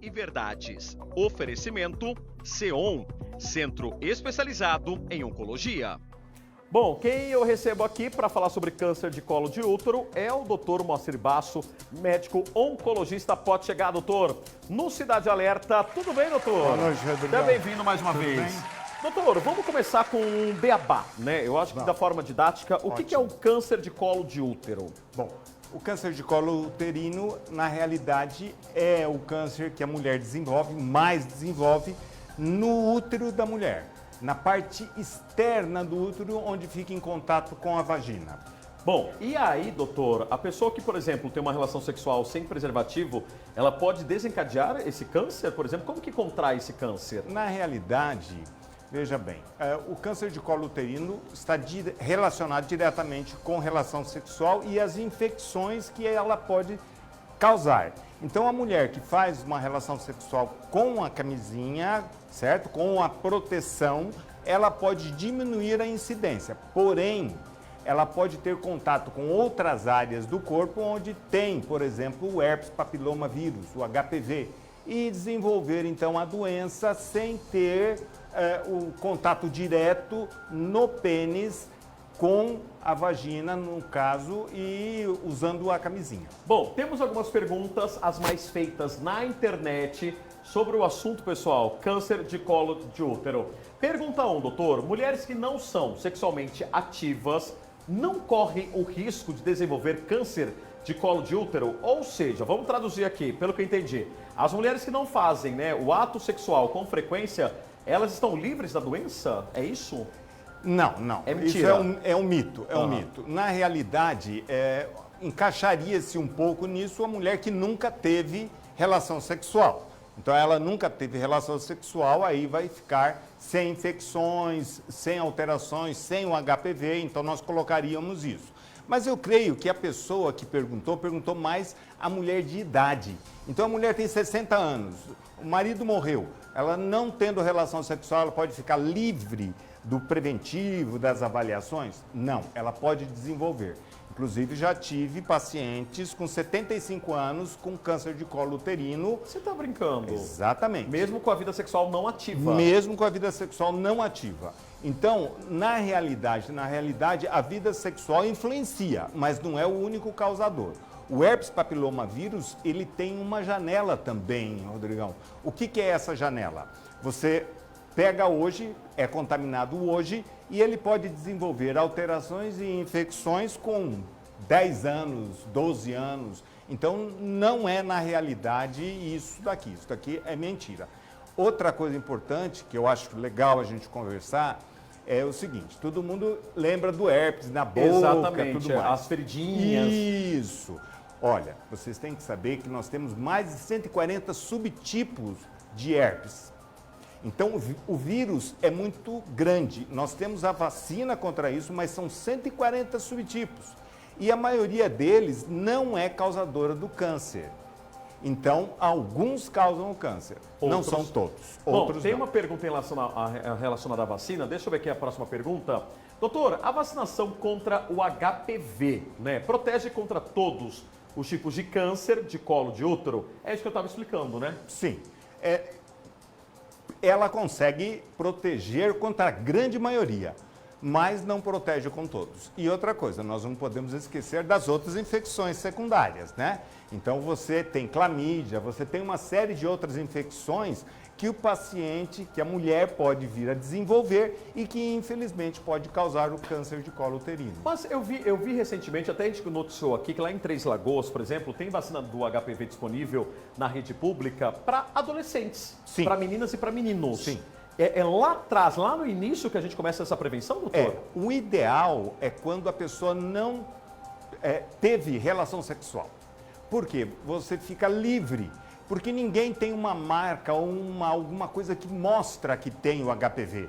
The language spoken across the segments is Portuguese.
e verdades. Oferecimento CEON, Centro Especializado em Oncologia. Bom, quem eu recebo aqui para falar sobre câncer de colo de útero é o Dr. Moacir Basso, médico oncologista. Pode chegar, doutor, no Cidade Alerta. Tudo bem, doutor? Boa noite, Rodrigo. Seja bem-vindo mais uma Tudo vez. bem? Doutor, vamos começar com um beabá, né? Eu acho que da forma didática. O que é o câncer de colo de útero? Bom, o câncer de colo uterino, na realidade, é o câncer que a mulher desenvolve, mais desenvolve, no útero da mulher. Na parte externa do útero, onde fica em contato com a vagina. Bom, e aí, doutor, a pessoa que, por exemplo, tem uma relação sexual sem preservativo, ela pode desencadear esse câncer, por exemplo? Como que contrai esse câncer? Na realidade, veja bem, o câncer de colo uterino está relacionado diretamente com relação sexual e as infecções que ela pode causar. Então, a mulher que faz uma relação sexual com a camisinha, certo? Com a proteção, ela pode diminuir a incidência. Porém, ela pode ter contato com outras áreas do corpo onde tem, por exemplo, o herpes papiloma vírus, o HPV, e desenvolver então a doença sem ter o contato direto no pênis com a vagina, no caso, e usando a camisinha. Bom, temos algumas perguntas, as mais feitas na internet, sobre o assunto, pessoal, câncer de colo de útero. Pergunta 1, doutor. Mulheres que não são sexualmente ativas não correm o risco de desenvolver câncer de colo de útero? Ou seja, vamos traduzir aqui, pelo que eu entendi. As mulheres que não fazem, o ato sexual com frequência, elas estão livres da doença? É isso? Não. É mentira. Isso é um mito, um mito. Na realidade, encaixaria-se um pouco nisso a mulher que nunca teve relação sexual. Então, ela nunca teve relação sexual, aí vai ficar sem infecções, sem alterações, sem o HPV, então nós colocaríamos isso. Mas eu creio que a pessoa que perguntou mais a mulher de idade. Então, a mulher tem 60 anos, o marido morreu, ela não tendo relação sexual, ela pode ficar livre do preventivo, das avaliações? Não, ela pode desenvolver. Inclusive, já tive pacientes com 75 anos com câncer de colo uterino. Você está brincando? Exatamente. Mesmo com a vida sexual não ativa? Mesmo com a vida sexual não ativa. Então, na realidade, a vida sexual influencia, mas não é o único causador. O herpes papiloma vírus, ele tem uma janela também, Rodrigão. O que é essa janela? Você pega hoje, é contaminado hoje, e ele pode desenvolver alterações e infecções com 10 anos, 12 anos. Então, não é na realidade isso daqui é mentira. Outra coisa importante, que eu acho legal a gente conversar, é o seguinte, todo mundo lembra do herpes na boca, exatamente, tudo mais. As feridinhas. Isso. Olha, vocês têm que saber que nós temos mais de 140 subtipos de herpes. Então, o vírus é muito grande. Nós temos a vacina contra isso, mas são 140 subtipos. E a maioria deles não é causadora do câncer. Então, alguns causam o câncer. Não são todos. Bom, tem uma pergunta relacionada à vacina. Deixa eu ver aqui a próxima pergunta. Doutor, a vacinação contra o HPV, protege contra todos os tipos de câncer de colo de útero? É isso que eu estava explicando, né? Sim. Ela consegue proteger contra a grande maioria, mas não protege com todos. E outra coisa, nós não podemos esquecer das outras infecções secundárias, né? Então você tem clamídia, você tem uma série de outras infecções que o paciente, que a mulher pode vir a desenvolver e que infelizmente pode causar o câncer de colo uterino. Mas eu vi recentemente, até a gente noticiou aqui, que lá em Três Lagoas, por exemplo, tem vacina do HPV disponível na rede pública para adolescentes, para meninas e para meninos. Sim. É lá atrás, lá no início que a gente começa essa prevenção, doutor? O ideal é quando a pessoa não teve relação sexual. Por quê? Você fica livre. Porque ninguém tem uma marca ou alguma coisa que mostra que tem o HPV.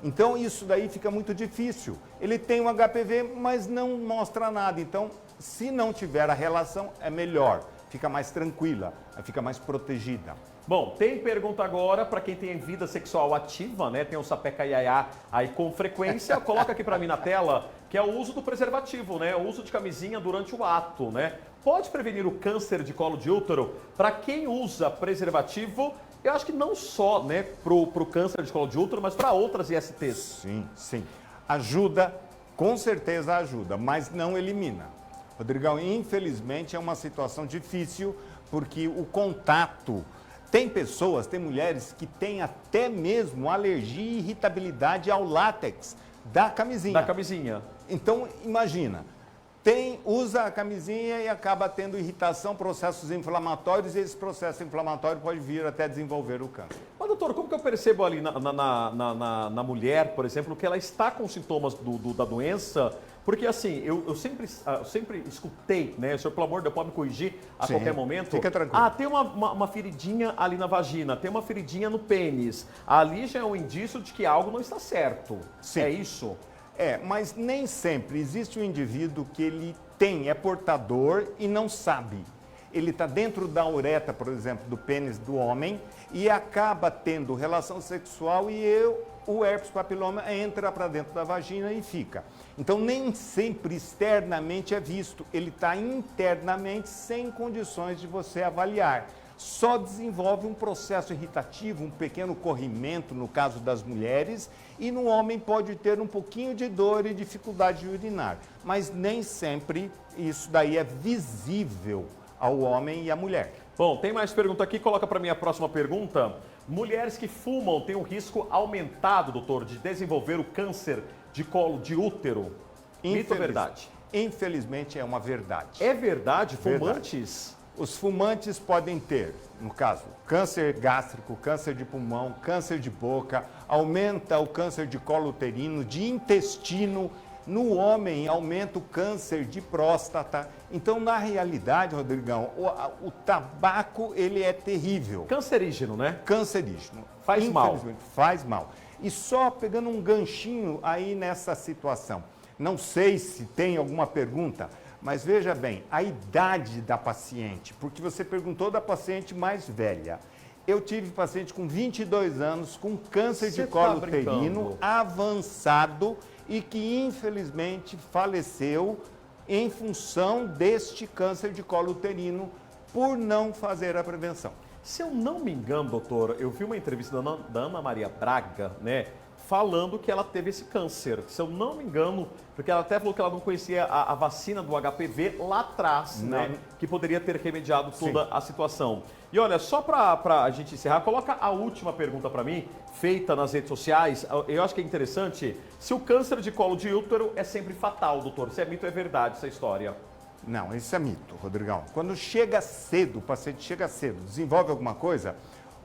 Então, isso daí fica muito difícil. Ele tem o HPV, mas não mostra nada. Então, se não tiver a relação, é melhor. Fica mais tranquila, fica mais protegida. Bom, tem pergunta agora para quem tem vida sexual ativa, Tem um sapeca iaiá aí com frequência. Coloca aqui para mim na tela, que é o uso do preservativo, O uso de camisinha durante o ato, pode prevenir o câncer de colo de útero para quem usa preservativo? Eu acho que não só, né, pro câncer de colo de útero, mas para outras ISTs. Sim, sim. Ajuda, com certeza ajuda, mas não elimina. Rodrigão, infelizmente é uma situação difícil, porque o contato... Tem pessoas, tem mulheres que têm até mesmo alergia e irritabilidade ao látex da camisinha. Da camisinha. Então, imagina, usa a camisinha e acaba tendo irritação, processos inflamatórios, e esse processo inflamatório pode vir até desenvolver o câncer. Mas, doutor, como que eu percebo ali na mulher, por exemplo, que ela está com sintomas da doença? Porque, assim, eu sempre escutei, né? O senhor, pelo amor de Deus, pode me corrigir a qualquer momento. Fica tranquilo. Ah, tem uma feridinha ali na vagina, tem uma feridinha no pênis. Ali já é um indício de que algo não está certo. Sim. É isso? Mas nem sempre. Existe um indivíduo que ele é portador e não sabe. Ele está dentro da uretra, por exemplo, do pênis do homem e acaba tendo relação sexual e o herpes papiloma entra para dentro da vagina e fica. Então, nem sempre externamente é visto. Ele está internamente sem condições de você avaliar. Só desenvolve um processo irritativo, um pequeno corrimento no caso das mulheres, e no homem pode ter um pouquinho de dor e dificuldade de urinar. Mas nem sempre isso daí é visível ao homem e à mulher. Bom, tem mais pergunta aqui, coloca para mim a próxima pergunta. Mulheres que fumam têm um risco aumentado, doutor, de desenvolver o câncer de colo de útero? Mito ou verdade? Infelizmente é uma verdade. É verdade? Verdade. Fumantes? Os fumantes podem ter, no caso, câncer gástrico, câncer de pulmão, câncer de boca, aumenta o câncer de colo uterino, de intestino. No homem, aumenta o câncer de próstata. Então, na realidade, Rodrigão, o tabaco, ele é terrível. Cancerígeno, né? Cancerígeno. Faz mal. Faz mal. E só pegando um ganchinho aí nessa situação. Não sei se tem alguma pergunta, mas veja bem, a idade da paciente, porque você perguntou da paciente mais velha. Eu tive paciente com 22 anos, com câncer de colo uterino avançado e que infelizmente faleceu em função deste câncer de colo uterino por não fazer a prevenção. Se eu não me engano, doutor, eu vi uma entrevista da Ana Maria Braga, né, falando que ela teve esse câncer. Se eu não me engano, porque ela até falou que ela não conhecia a vacina do HPV lá atrás, né, que poderia ter remediado toda a situação. E olha, só para a gente encerrar, coloca a última pergunta para mim, feita nas redes sociais. Eu acho que é interessante, se o câncer de colo de útero é sempre fatal, doutor. Se é mito ou é verdade essa história? Não, isso é mito, Rodrigão. Quando chega cedo, o paciente chega cedo, desenvolve alguma coisa,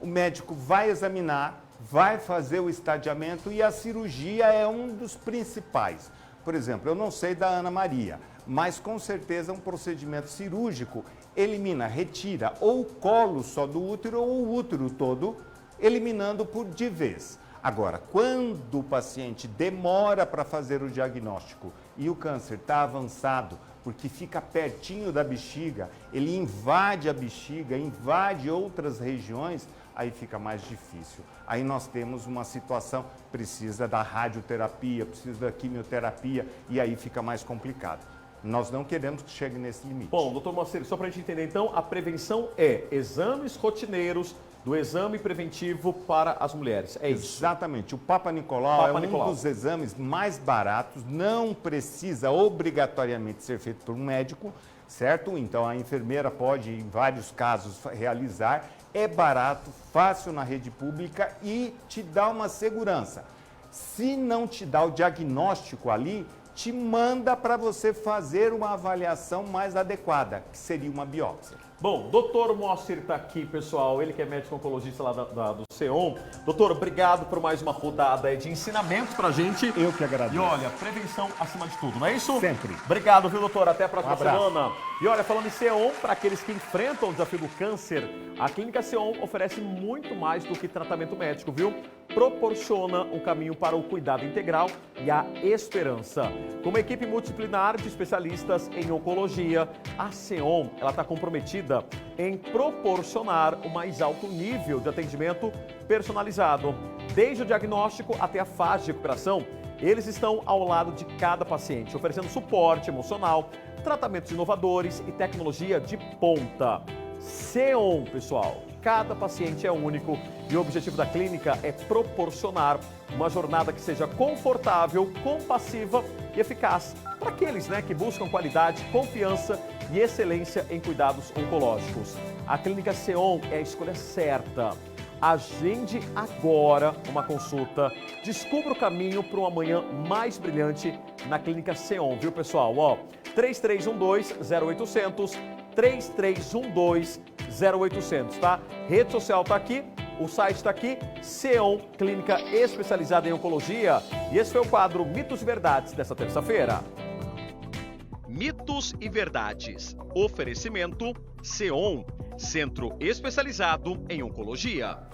o médico vai examinar, vai fazer o estadiamento e a cirurgia é um dos principais. Por exemplo, eu não sei da Ana Maria, mas com certeza um procedimento cirúrgico elimina, retira ou o colo só do útero ou o útero todo, eliminando de vez. Agora, quando o paciente demora para fazer o diagnóstico e o câncer está avançado, porque fica pertinho da bexiga, ele invade a bexiga, invade outras regiões, aí fica mais difícil. Aí nós temos uma situação, precisa da radioterapia, precisa da quimioterapia, e aí fica mais complicado. Nós não queremos que chegue nesse limite. Bom, doutor Moacir, só para a gente entender então, a prevenção é exames rotineiros do exame preventivo para as mulheres, é isso? Exatamente. O Papa Nicolau é um dos exames mais baratos, não precisa obrigatoriamente ser feito por um médico, certo? Então a enfermeira pode, em vários casos, realizar. É barato, fácil na rede pública e te dá uma segurança. Se não te dá o diagnóstico ali, te manda para você fazer uma avaliação mais adequada, que seria uma biópsia. Bom, doutor Moacir está aqui, pessoal, ele que é médico oncologista lá do CEON. Doutor, obrigado por mais uma rodada de ensinamentos pra gente. Eu que agradeço. E olha, prevenção acima de tudo, não é isso? Sempre. Obrigado, viu, doutor? Até a próxima abraço. semana. E olha, falando em CEON, para aqueles que enfrentam o desafio do câncer, a Clínica CEON oferece muito mais do que tratamento médico, viu? Proporciona um caminho para o cuidado integral e a esperança. Com uma equipe multidisciplinar de especialistas em oncologia, a CEON está comprometida em proporcionar o mais alto nível de atendimento personalizado. Desde o diagnóstico até a fase de recuperação, eles estão ao lado de cada paciente, oferecendo suporte emocional, tratamentos inovadores e tecnologia de ponta. SEOM, pessoal. Cada paciente é único e o objetivo da clínica é proporcionar uma jornada que seja confortável, compassiva e eficaz para aqueles que buscam qualidade, confiança e excelência em cuidados oncológicos. A clínica SEOM é a escolha certa. Agende agora uma consulta. Descubra o caminho para um amanhã mais brilhante na clínica SEOM, viu, pessoal? 3312-0800, 3312-0800, tá? Rede social tá aqui, o site tá aqui, SEOM, clínica especializada em oncologia. E esse foi o quadro Mitos e Verdades dessa terça-feira. Mitos e verdades. Oferecimento SEOM, Centro Especializado em Oncologia.